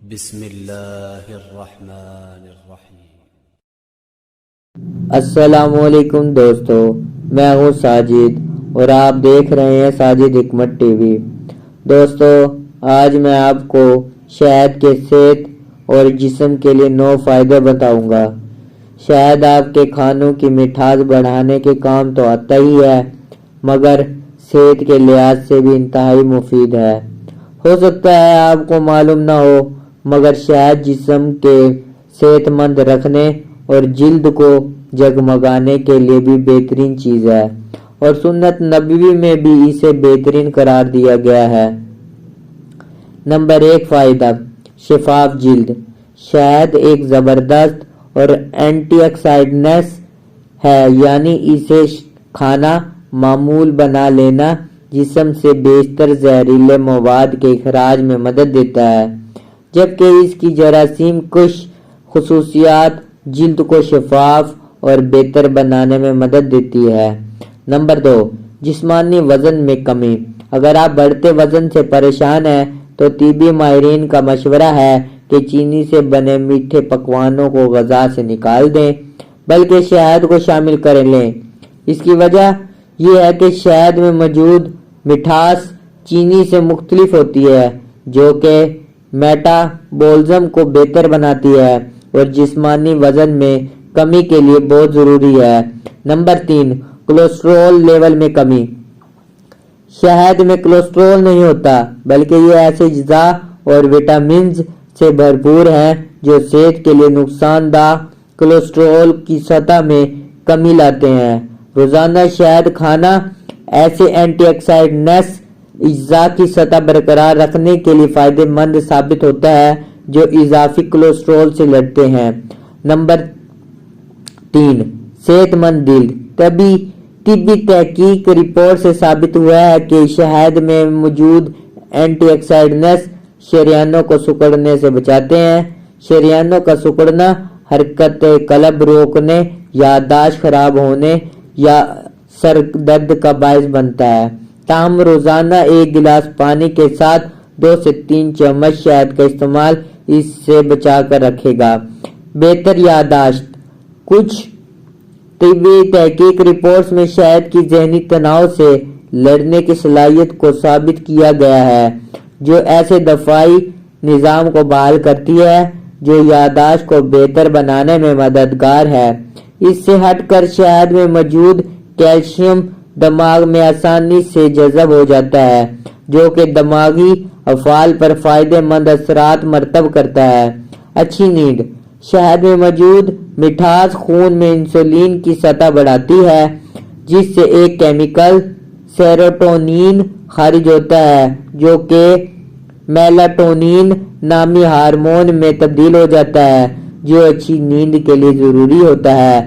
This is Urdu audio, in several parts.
بسم اللہ الرحمن الرحیم۔ السلام علیکم دوستو، میں ہوں ساجد اور آپ دیکھ رہے ہیں ساجد حکمت ٹی وی۔ دوستو، آج میں آپ کو شہد کے صحت اور جسم کے لیے 9 فائدے بتاؤں گا۔ شہد آپ کے کھانوں کی مٹھاس بڑھانے کے کام تو آتا ہی ہے، مگر صحت کے لحاظ سے بھی انتہائی مفید ہے۔ ہو سکتا ہے آپ کو معلوم نہ ہو، مگر شہد جسم کے صحت مند رکھنے اور جلد کو جگمگانے کے لیے بھی بہترین چیز ہے، اور سنت نبوی میں بھی اسے بہترین قرار دیا گیا ہے۔ نمبر 1 فائدہ، شفاف جلد۔ شہد ایک زبردست اور اینٹی آکسیڈنٹس ہے، یعنی اسے کھانا معمول بنا لینا جسم سے بیشتر زہریلے مواد کے اخراج میں مدد دیتا ہے، جبکہ اس کی جراثیم کش خصوصیات جلد کو شفاف اور بہتر بنانے میں مدد دیتی ہے۔ نمبر 2 جسمانی وزن میں کمی۔ اگر آپ بڑھتے وزن سے پریشان ہیں تو طبی ماہرین کا مشورہ ہے کہ چینی سے بنے میٹھے پکوانوں کو غذا سے نکال دیں، بلکہ شہد کو شامل کر لیں۔ اس کی وجہ یہ ہے کہ شہد میں موجود مٹھاس چینی سے مختلف ہوتی ہے، جو کہ میٹابولزم کو بہتر بناتی ہے اور جسمانی وزن میں کمی کے لیے بہت ضروری ہے۔ نمبر 3 کولیسٹرول لیول میں کمی۔ شہد میں کولیسٹرول نہیں ہوتا، بلکہ یہ ایسے اجزاء اور وٹامنز سے بھرپور ہے جو صحت کے لیے نقصان دہ کولیسٹرول کی سطح میں کمی لاتے ہیں۔ روزانہ شہد کھانا ایسے اینٹی آکسیڈنٹس اجزاء کی سطح برقرار رکھنے کے لیے فائدہ مند ثابت ہوتا ہے جو اضافی کولیسٹرول سے لڑتے ہیں۔ نمبر 3 صحت مند جلد۔ طبی تحقیق رپورٹ سے ثابت ہوا ہے کہ شہد میں موجود اینٹی آکسیڈنٹس شریانوں کو سکڑنے سے بچاتے ہیں۔ شریانوں کا سکڑنا حرکت قلب روکنے، یادداشت خراب ہونے یا سر درد کا باعث بنتا ہے۔ تاہم روزانہ 1 گلاس پانی کے ساتھ 2 سے 3 چمچ شہد کا استعمال اس سے بچا کر رکھے گا۔ بہتر یادداشت۔ کچھ طبی تحقیق رپورٹس میں شہد کی ذہنی تناؤ سے لڑنے کی صلاحیت کو ثابت کیا گیا ہے، جو ایسے دفاعی نظام کو بحال کرتی ہے جو یادداشت کو بہتر بنانے میں مددگار ہے۔ اس سے ہٹ کر شہد میں موجود کیلشیم دماغ میں آسانی سے جذب ہو جاتا ہے، جو کہ دماغی افعال پر فائدہ مند اثرات مرتب کرتا ہے۔ اچھی نیند۔ شہد میں موجود مٹھاس خون میں انسولین کی سطح بڑھاتی ہے، جس سے ایک کیمیکل سیروٹونین خارج ہوتا ہے جو کہ میلاٹونین نامی ہارمون میں تبدیل ہو جاتا ہے، جو اچھی نیند کے لیے ضروری ہوتا ہے۔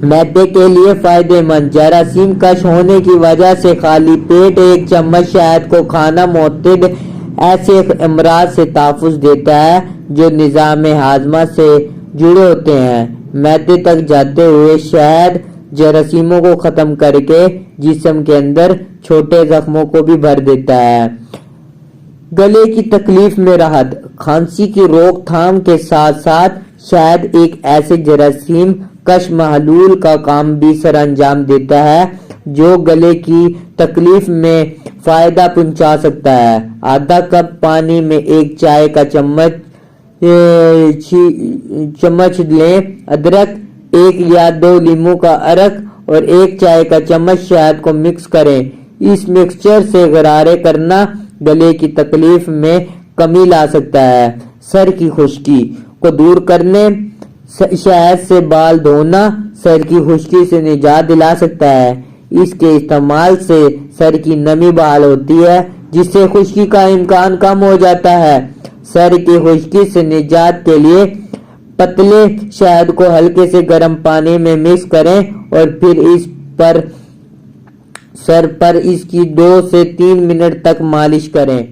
معدے کے لیے فائدہ مند۔ جراثیم کش ہونے کی وجہ سے خالی پیٹ 1 چمچ شہد کو کھانا معتاد ایسے امراض سے تحفظ دیتا ہے جو نظام ہاضمہ سے جڑے ہوتے ہیں۔ معدے تک جاتے ہوئے شہد جراثیموں کو ختم کر کے جسم کے اندر چھوٹے زخموں کو بھی بھر دیتا ہے۔ گلے کی تکلیف میں راحت۔ کھانسی کی روک تھام کے ساتھ ساتھ شہد ایک ایسے جراثیم کش محلول کا کام بھی سر انجام دیتا ہے جو گلے کی تکلیف میں فائدہ پہنچا سکتا ہے۔ آدھا کپ پانی میں 1 چائے کا چمچ لیں۔ ادرک 1 یا 2 لیموں کا عرق اور 1 چائے کا چمچ شہد کو مکس کریں۔ اس مکسچر سے غرارے کرنا گلے کی تکلیف میں کمی لا سکتا ہے۔ سر کی خشکی کو دور کرنے شہد سے بال دھونا سر کی خشکی سے نجات دلا سکتا ہے۔ اس کے استعمال سے سر کی نمی بحال ہوتی ہے، جس سے خشکی کا امکان کم ہو جاتا ہے۔ سر کی خشکی سے نجات کے لیے پتلے شہد کو ہلکے سے گرم پانی میں مکس کریں اور پھر سر پر اس کی 2 سے 3 منٹ تک مالش کریں۔